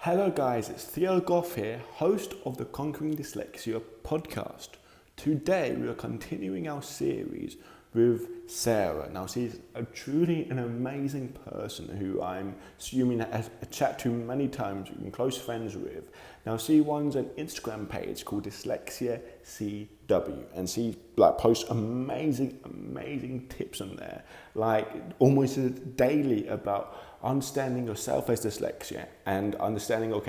Hello guys, it's Theo Goff here, host of the Conquering Dyslexia podcast. Today we are continuing our series with Sarah. Now she's truly an amazing person who I'm assuming has a chat to many times, we've been close friends with. Now she runs an Instagram page called Dyslexia CW and she posts amazing tips on there, almost daily about understanding yourself as dyslexia and understanding, how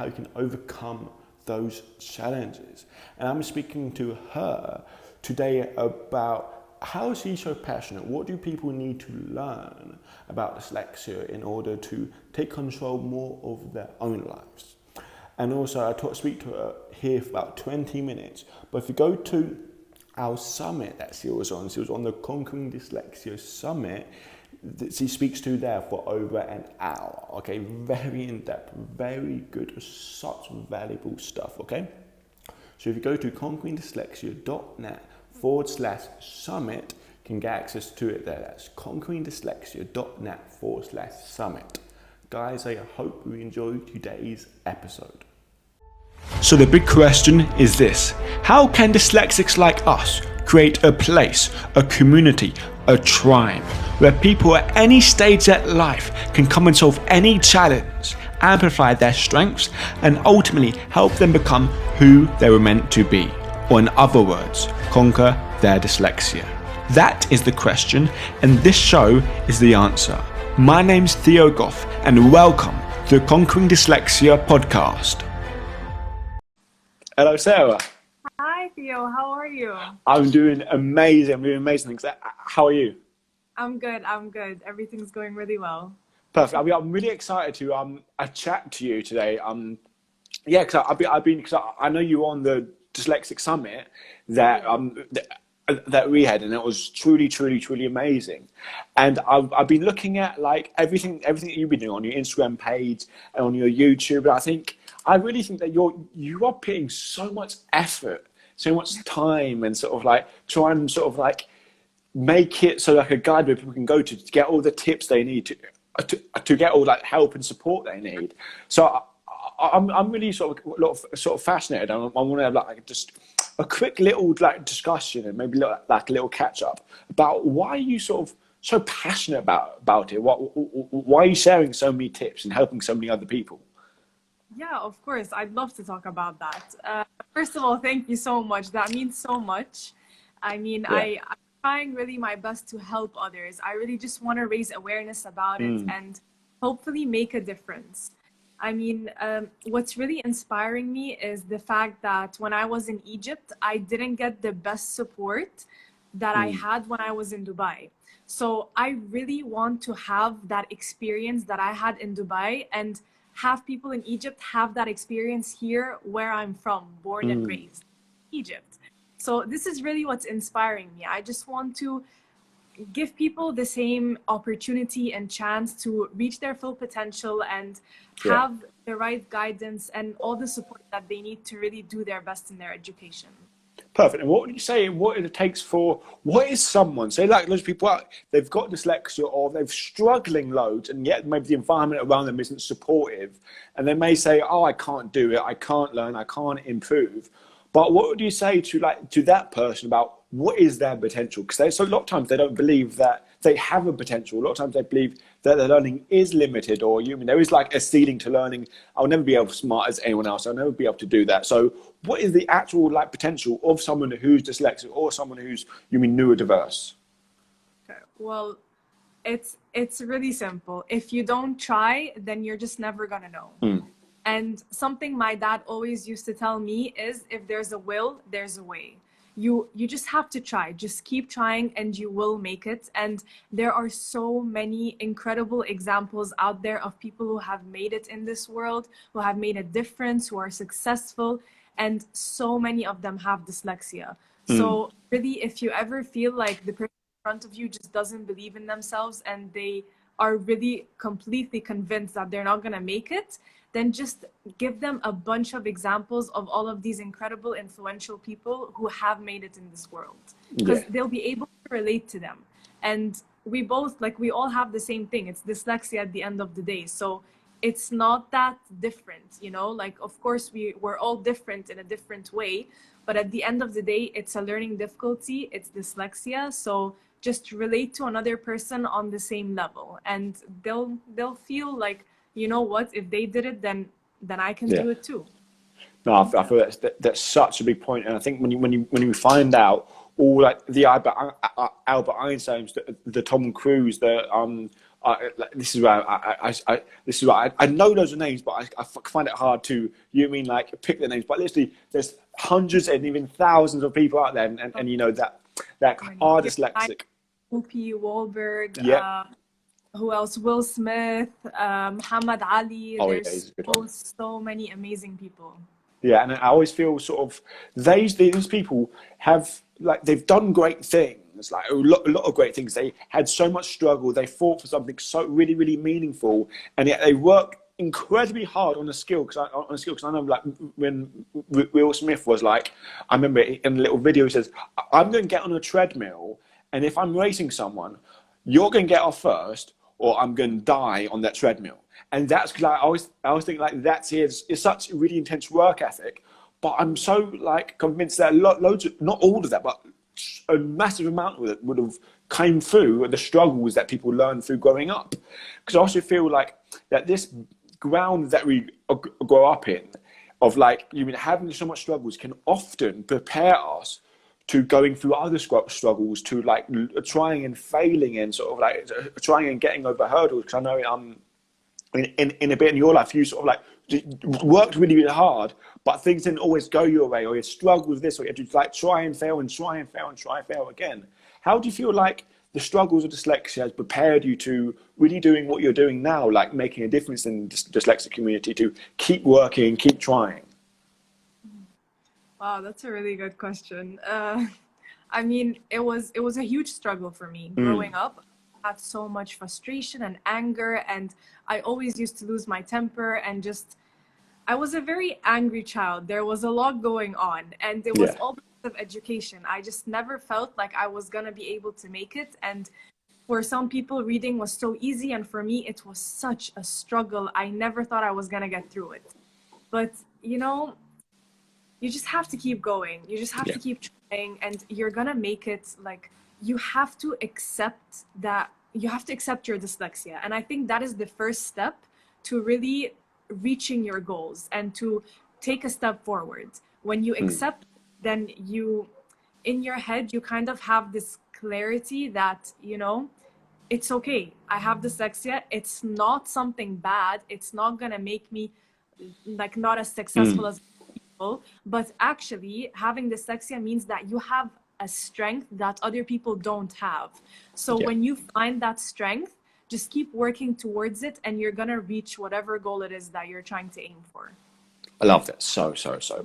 you can overcome those challenges. And I'm speaking to her today about how she's so passionate. What do people need to learn about dyslexia in order to take control more of their own lives? And also I speak to her here for about 20 minutes. But if you go to our summit that she was on the Conquering Dyslexia Summit, that she speaks to there for over an hour, okay? Very in-depth, very good, such valuable stuff, okay? So if you go to conqueringdyslexia.net/summit, you can get access to it there. That's conqueringdyslexia.net/summit. Guys, I hope you enjoyed today's episode. So the big question is this: how can dyslexics like us create a place, a community, a tribe where people at any stage of life can come and solve any challenge, amplify their strengths, and ultimately help them become who they were meant to be, or in other words, conquer their dyslexia? That is the question, and this show is the answer. My name's Theo Goff, and welcome to the Conquering Dyslexia podcast. Hello, Sarah. Hi, Theo. How are you? I'm doing amazing. Thanks. How are you? I'm good. Everything's going really well. Perfect. I'm really excited to chat to you today. Because I know you were on the Dyslexic Summit that we had, and it was truly amazing. And I've been looking at everything that you've been doing on your Instagram page and on your YouTube. And I really think that you are putting so much effort, so much time, and try and make it so a guide where people can go to get all the tips they need to get all help and support they need. So I'm really sort of fascinated. I want to have just a quick little discussion and maybe a little catch up about why you so passionate about it. Why are you sharing so many tips and helping so many other people? Yeah, of course. I'd love to talk about that. First of all, thank you so much. That means so much. I'm trying really my best to help others. I really just want to raise awareness about it and hopefully make a difference. What's really inspiring me is the fact that when I was in Egypt, I didn't get the best support that I had when I was in Dubai. So I really want to have that experience that I had in Dubai and have people in Egypt have that experience here where I'm from, born and raised, Egypt. So this is really what's inspiring me. I just want to give people the same opportunity and chance to reach their full potential and have the right guidance and all the support that they need to really do their best in their education. Perfect. And what would you say, what is someone, say those people, they've got dyslexia or they're struggling loads and yet maybe the environment around them isn't supportive and they may say, oh, I can't do it, I can't learn, I can't improve. But what would you say to that person about what is their potential? Because a lot of times they don't believe that they have a potential. A lot of times they believe that their learning is limited, or there is a ceiling to learning. I'll never be as smart as anyone else. I'll never be able to do that. So what is the actual potential of someone who's dyslexic or someone who's neurodiverse? Okay. Well, it's really simple. If you don't try, then you're just never gonna know. And something my dad always used to tell me is, if there's a will, there's a way. You just have to try. Just keep trying and you will make it. And there are so many incredible examples out there of people who have made it in this world, who have made a difference, who are successful. And so many of them have dyslexia. So really, if you ever feel like the person in front of you just doesn't believe in themselves and they are really completely convinced that they're not going to make it, then just give them a bunch of examples of all of these incredible, influential people who have made it in this world, because they'll be able to relate to them. And we all have the same thing. It's dyslexia at the end of the day. So it's not that different, you know, like of course we're all different in a different way, but at the end of the day it's a learning difficulty, it's dyslexia. So just relate to another person on the same level, and they'll feel like, you know what, if they did it, then I can Yeah. do it too. No, I feel that's such a big point, and I think when you find out all like the Albert Einsteins, the Tom Cruise, like, this is where this is why I know those are names, but I find it hard to like pick the names. But literally, there's hundreds and even thousands of people out there, and you know that are dyslexic. Whoopi Wahlberg. Yeah. Who else? Will Smith, Muhammad Ali. Oh, yeah, There's he's a good one. so many amazing people. Yeah, and I always feel sort of these people have like they've done great things, like a lot of great things. They had so much struggle. They fought for something so really meaningful, and yet they work incredibly hard on a skill. Because I know like when Will Smith was like, I remember in a little video he says, "I'm going to get on a treadmill, and if I'm racing someone, you're going to get off first, or I'm going to die on that treadmill." And that's because I always think like that's it's such a really intense work ethic. But I'm so like convinced that loads of, not all of that, but a massive amount of it would have came through the struggles that people learn through growing up. Because I also feel like that this ground that we grow up in, of like having so much struggles, can often prepare us to going through other struggles, to like trying and failing and sort of like trying and getting over hurdles. Because I know in a bit in your life, you sort of like worked really hard, but things didn't always go your way, or you struggled with this, or you had to like try and fail and try and fail and try and fail again. How do you feel like the struggles of dyslexia has prepared you to really doing what you're doing now, like making a difference in the dyslexic community, to keep working, keep trying? Wow, that's a really good question. I mean, it was a huge struggle for me growing up. I had so much frustration and anger, and I always used to lose my temper, and just I was a very angry child. There was a lot going on, and it was all because of education. I just never felt like I was gonna be able to make it. And for some people, reading was so easy, and for me, it was such a struggle. I never thought I was gonna get through it. But you know, you just have to keep going. You just have to keep trying, and you're gonna make it. Like, you have to accept that you have to accept your dyslexia. And I think that is the first step to really reaching your goals and to take a step forward. When you accept, then you, in your head, you kind of have this clarity that, you know, it's okay. I have dyslexia. It's not something bad. It's not gonna make me like not as successful as people. But actually, having dyslexia means that you have a strength that other people don't have. So when you find that strength, just keep working towards it, and you're gonna reach whatever goal it is that you're trying to aim for. I love that so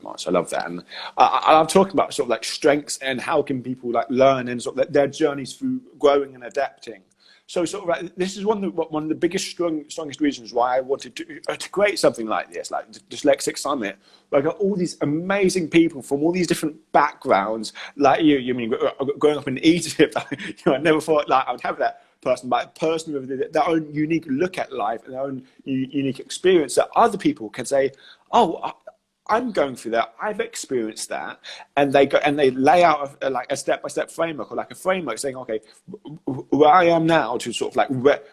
much. I love that, and I'm talking about sort of like strengths and how can people like learn and sort of their journeys through growing and adapting. So sort of like, this is one of the biggest, strongest reasons why I wanted to create something like this, like the Dyslexic Summit, where I got all these amazing people from all these different backgrounds, like you. You mean growing up in Egypt? I never thought like I would have that person, but a person with their own unique look at life and their own unique experience that other people can say, oh, I'm going through that. I've experienced that, and they lay out a step-by-step framework, or like a framework saying, okay, where I am now to sort of like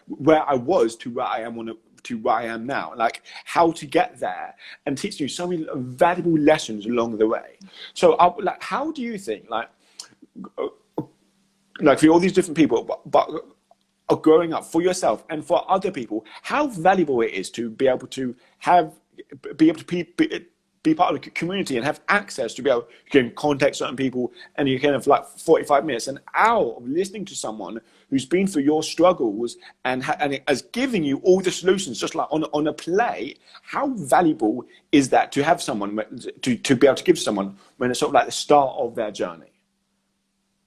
where I was to where I am to where I am now, like how to get there, and teach you so many valuable lessons along the way. So, like, how do you think, like for all these different people, but growing up for yourself and for other people, how valuable it is to be able to be part of the community and have access to be able to contact certain people, and you can have like 45 minutes, an hour of listening to someone who's been through your struggles and as giving you all the solutions, just like on a plate. How valuable is that to have someone to be able to give someone when it's sort of like the start of their journey?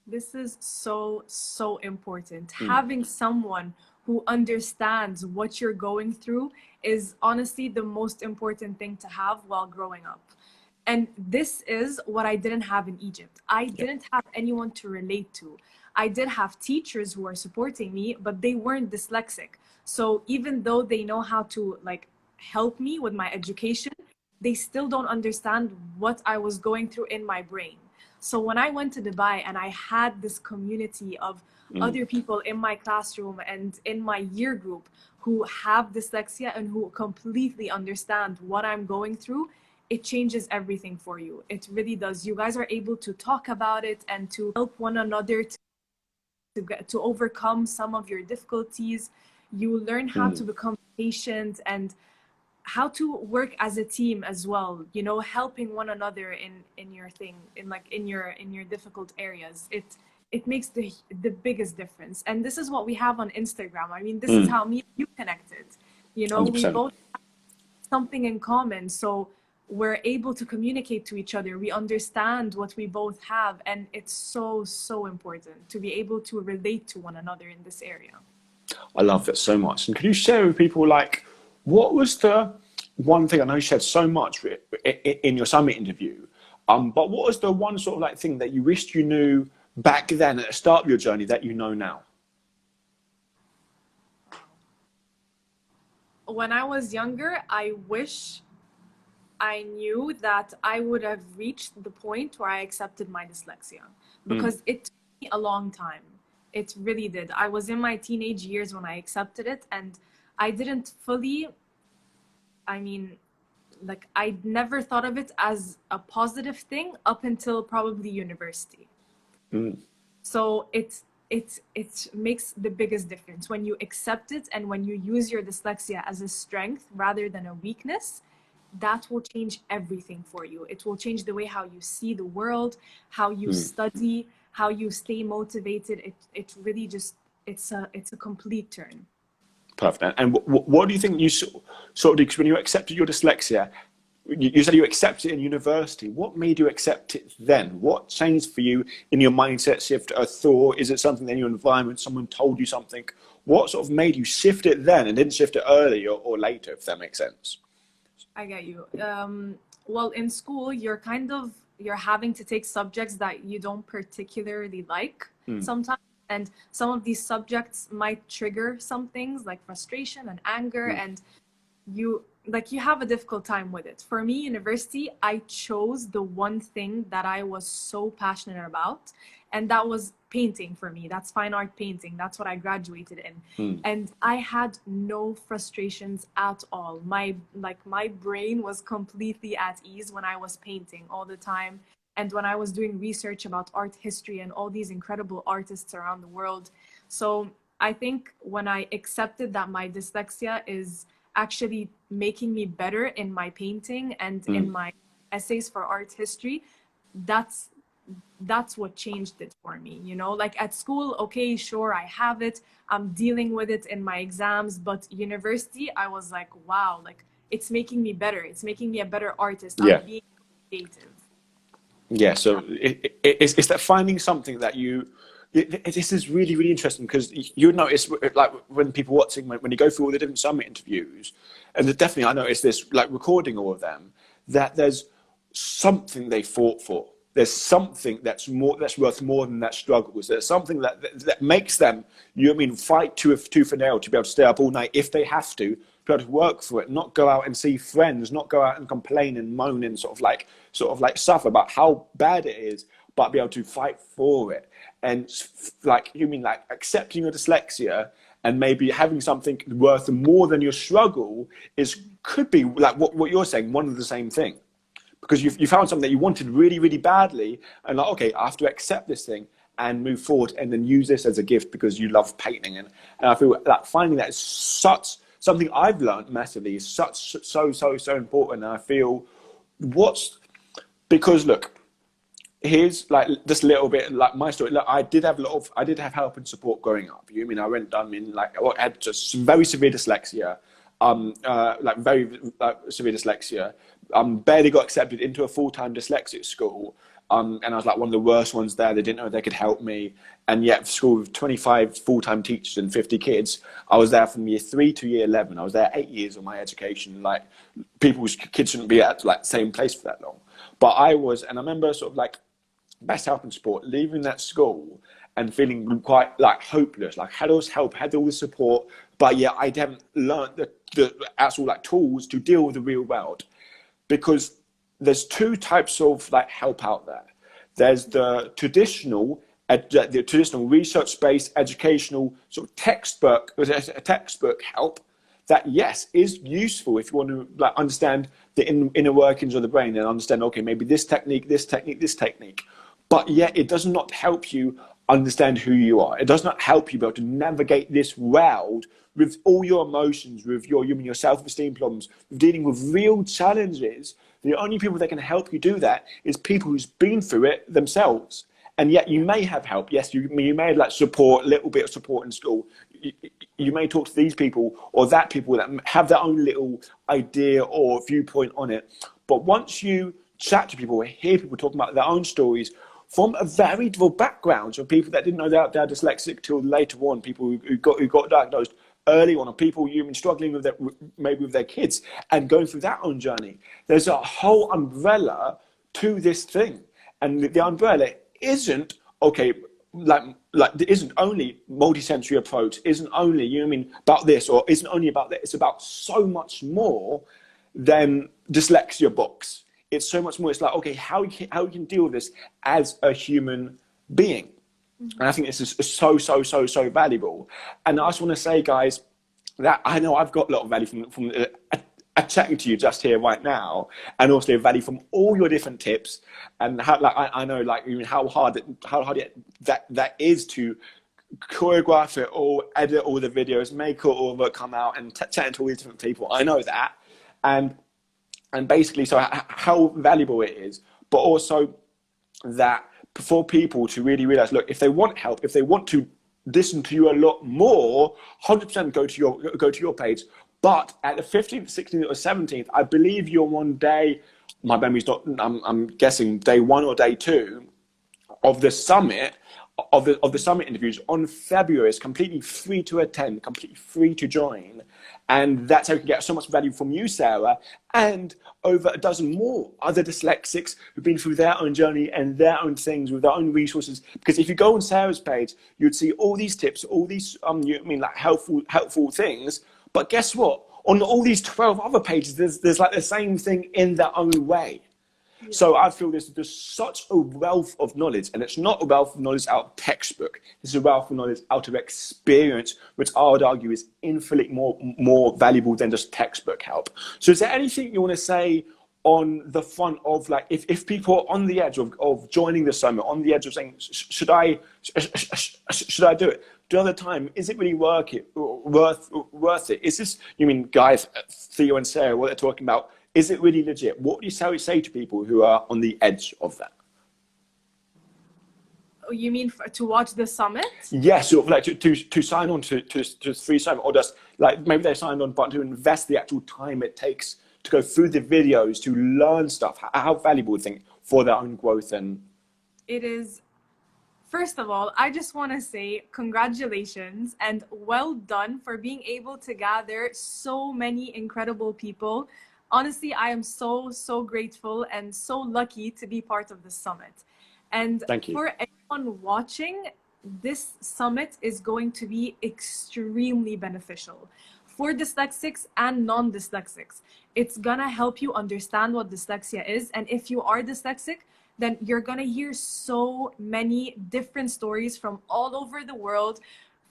This is so important. Having someone who understands what you're going through is honestly the most important thing to have while growing up. And this is what I didn't have in Egypt. I didn't have anyone to relate to. I did have teachers who were supporting me, but they weren't dyslexic. So even though they know how to like help me with my education, they still don't understand what I was going through in my brain. So when I went to Dubai and I had this community of other people in my classroom and in my year group who have dyslexia and who completely understand what I'm going through, it changes everything for you. It really does. You guys are able to talk about it and to help one another to overcome some of your difficulties. You learn how to become patient and how to work as a team as well, you know, helping one another in your thing, in your difficult areas. It makes the biggest difference. And this is what we have on Instagram. I mean, this is how me and you connected. You know, we 100%. both have something in common, so we're able to communicate to each other. We understand what we both have, and it's so important to be able to relate to one another in this area. I love that so much. And can you share with people, like, what was the one thing, I know you shared so much in your summit interview, but what was the one sort of like thing that you wished you knew back then at the start of your journey that you know now? When I was younger, I wish I knew that I would have reached the point where I accepted my dyslexia, because it took me a long time. It really did. I was in my teenage years when I accepted it, and I didn't fully, I mean, like, I never thought of it as a positive thing up until probably university. So it makes the biggest difference when you accept it and when you use your dyslexia as a strength rather than a weakness. That will change everything for you. It will change the way how you see the world, how you study, how you stay motivated. It really just, it's a complete turn. Perfect. And what do you think you sort of did? Because when you accepted your dyslexia, you said you accepted it in university. What made you accept it then? What changed for you in your mindset shift, a thought? Is it something in your environment, someone told you something? What sort of made you shift it then and didn't shift it earlier or later, if that makes sense? I get you. Well, in school, you're having to take subjects that you don't particularly like sometimes. And some of these subjects might trigger some things like frustration and anger, and you have a difficult time with it. For me, university, I chose the one thing that I was so passionate about, and that was painting for me. That's fine art painting. That's what I graduated in. And I had no frustrations at all. My brain was completely at ease when I was painting all the time. And when I was doing research about art history and all these incredible artists around the world. So I think when I accepted that my dyslexia is actually making me better in my painting and in my essays for art history, that's what changed it for me. You know, like at school, okay, sure, I have it, I'm dealing with it in my exams, but university, I was like, wow, like it's making me better. It's making me a better artist. I'm being creative. Yeah, so it's that finding something that this is really, really interesting, because you notice, like, when people watching, when you go through all the different summit interviews, and definitely I noticed this, like recording all of them, that there's something they fought for. There's something that's worth more than that struggle. There's something that makes them, fight tooth and nail to be able to stay up all night if they have to be able to work for it, not go out and see friends, not go out and complain and moan and sort of like suffer about how bad it is, but be able to fight for it. And like accepting your dyslexia and maybe having something worth more than your struggle could be like what you're saying, one of the same thing. Because you found something that you wanted really, really badly, and like, okay, I have to accept this thing and move forward, and then use this as a gift because you love painting. And I feel like finding that is something I've learned massively is so important. And I feel because look, here's like just a little bit like my story. Look, I did have help and support growing up. I had just very severe dyslexia, severe dyslexia. Barely got accepted into a full-time dyslexic school. And I was like one of the worst ones there. They didn't know if they could help me. And yet school with 25 full-time teachers and 50 kids, I was there from year 3 to year 11. I was there 8 years of my education. Like, people's kids shouldn't be at like the same place for that long. But I remember sort of like best help and support, leaving that school and feeling quite like hopeless, like had all this help, had all this support, but yeah, I haven't learned the actual like tools to deal with the real world, because there's two types of like help out there. There's the traditional research-based educational sort of textbook help that, yes, is useful if you want to like understand the inner workings of the brain and understand, okay, maybe this technique, but yet it does not help you understand who you are. It does not help you be able to navigate this world with all your emotions, with your self-esteem problems, with dealing with real challenges. The only people that can help you do that is people who's been through it themselves. And yet you may have help. Yes, you may have like support, a little bit of support in school. You may talk to these people or that people that have their own little idea or viewpoint on it. But once you chat to people or hear people talking about their own stories from a very different background, so people that didn't know they're dyslexic till later on, people who got diagnosed early on, or people you've been struggling with maybe with their kids and going through that own journey, there's a whole umbrella to this thing. And the umbrella isn't, okay, like isn't only multi-sensory approach, isn't only, about this, or isn't only about that. It's about so much more than dyslexia books. It's so much more. It's like, okay, how we can deal with this as a human being. And I think this is so valuable. And I just want to say, guys, that I know I've got a lot of value from chatting to you just here right now, and also value from all your different tips, and how, like, I know, like, how hard that is to choreograph it all, edit all the videos, make it all come out, and chat to all these different people. I know that, and basically, so how valuable it is, but also that for people to really realize, look, if they want help, if they want to listen to you a lot more, 100% go to your page. But at the 15th, 16th, or 17th, I believe you're on day, my memory's not, I'm guessing day 1 or day 2 of the summit, of the summit interviews on February. Is completely free to attend, completely free to join. And that's how you can get so much value from you, Sarah, and over a dozen more other dyslexics who've been through their own journey and their own things with their own resources. Because if you go on Sarah's page, you'd see all these tips, all these like helpful things. But guess what? On all these 12 other pages, there's like the same thing in their own way. Yeah. So I feel there's such a wealth of knowledge, and it's not a wealth of knowledge out of textbook. It's a wealth of knowledge out of experience, which I would argue is infinitely more valuable than just textbook help. So is there anything you want to say on the front of, like, if people are on the edge of joining the summit, on the edge of saying, should I do it? Do another time, is it really worth it? Is this, guys, Theo and Sarah, what they're talking about, is it really legit? What do you say to people who are on the edge of that? You mean to watch the summit? Yes, sort of like to sign on to free summit, or just like maybe they signed on, but to invest the actual time it takes to go through the videos, to learn stuff. How valuable do you think for their own growth? And it is. First of all, I just want to say congratulations and well done for being able to gather so many incredible people. Honestly, I am so grateful and so lucky to be part of the summit. And for anyone watching, this summit is going to be extremely beneficial for dyslexics and non-dyslexics. It's gonna help you understand what dyslexia is. And if you are dyslexic, then you're gonna hear so many different stories from all over the world,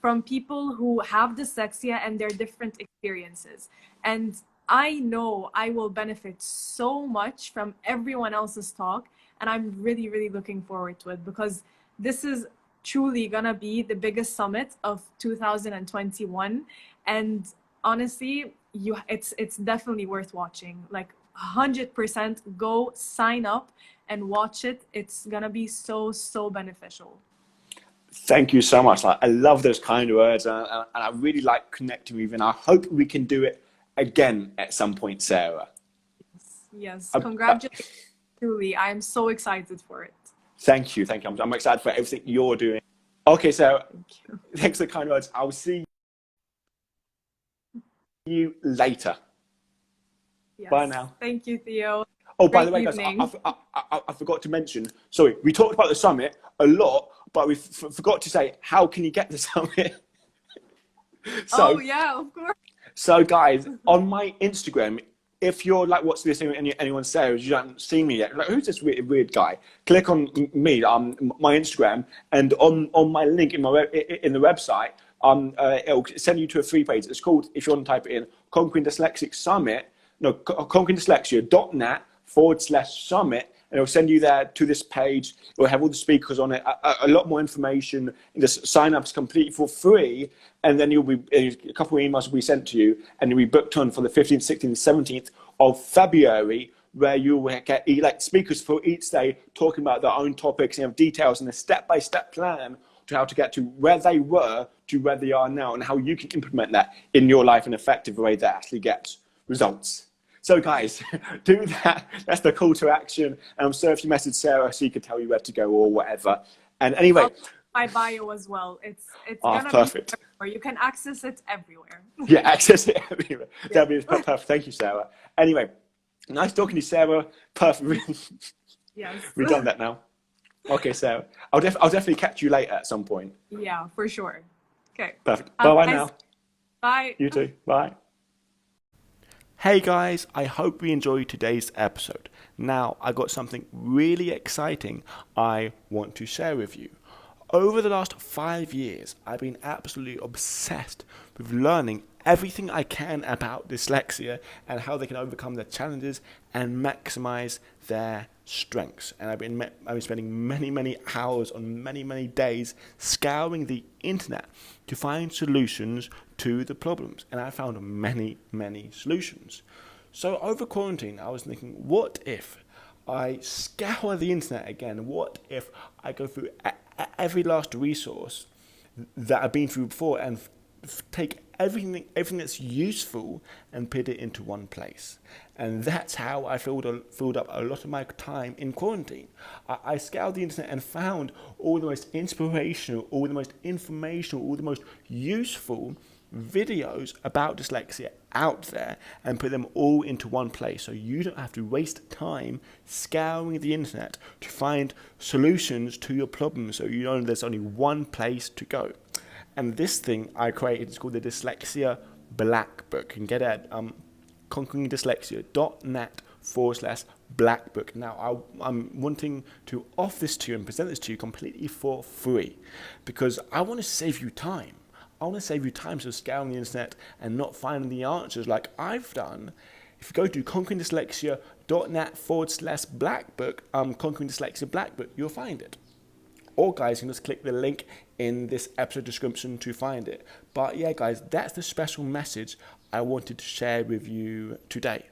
from people who have dyslexia and their different experiences. And I know I will benefit so much from everyone else's talk, and I'm really looking forward to it, because this is truly gonna be the biggest summit of 2021. And honestly, it's definitely worth watching. Like 100% go sign up and watch it. It's gonna be so beneficial. Thank you so much. I love those kind of words, and I really like connecting with you, and I hope we can do it again at some point, Sarah. Yes. Congratulations. Truly, I am so excited for it. Thank you. I'm excited for everything you're doing. Okay, Sarah, thanks for the kind words. I'll see you later. Yes. Bye now. Thank you, Theo. Oh, by the way, guys, I forgot to mention, sorry, we talked about the summit a lot, but we forgot to say, how can you get the summit? So, oh, yeah, of course. So, guys, on my Instagram, if you're like watching this and anyone says you haven't seen me yet, like who's this weird guy? Click on me, my Instagram, and on my link in in the website, it'll send you to a free page. It's called, if you want to type it in, Conquering Dyslexic Summit. No, conqueringdyslexia.net/summit. And it'll send you there to this page. It will have all the speakers on it, a lot more information. Just sign up, it's completely for free. And then a couple of emails will be sent to you, and you'll be booked on for the 15th, 16th, 17th of February, where you will get like speakers for each day talking about their own topics and have details and a step-by-step plan to how to get to where they were to where they are now, and how you can implement that in your life in an effective way that actually gets results. So guys, do that. That's the call to action. And I'm sorry if you message Sarah so you could tell you where to go or whatever. And anyway, my bio as well. It's gonna perfect. Be everywhere. You can access it everywhere. Yeah, access it everywhere. Yeah. That'd be perfect. Thank you, Sarah. Anyway, nice talking to you, Sarah. Perfect. Yes. We've done that now. Okay, Sarah. I'll definitely catch you later at some point. Yeah, for sure. Okay. Perfect. Bye now. Bye. You too. Bye. Hey guys, I hope you enjoyed today's episode. Now, I got something really exciting I want to share with you. Over the last 5 years, I've been absolutely obsessed with learning everything I can about dyslexia and how they can overcome their challenges and maximize their strengths. And I've been spending many hours on many days scouring the internet to find solutions to the problems. And I found many solutions. So over quarantine, I was thinking, what if I scour the internet again? What if I go through every last resource that I've been through before and take everything that's useful and put it into one place? And that's how I filled up a lot of my time in quarantine. I scoured the internet and found all the most inspirational, all the most informational, all the most useful videos about dyslexia out there and put them all into one place, so you don't have to waste time scouring the internet to find solutions to your problems, so you know there's only one place to go. And this thing I created is called the Dyslexia Black Book. You can get it at conqueringdyslexia.net/Black Book. Now, I'm wanting to offer this to you and present this to you completely for free because I want to save you time. I want to save you time so scouring the internet and not finding the answers like I've done. If you go to conqueringdyslexia.net/Black Book, Conquering Dyslexia Black Book, you'll find it. Or guys, you can just click the link in this episode description to find it. But yeah, guys, that's the special message I wanted to share with you today.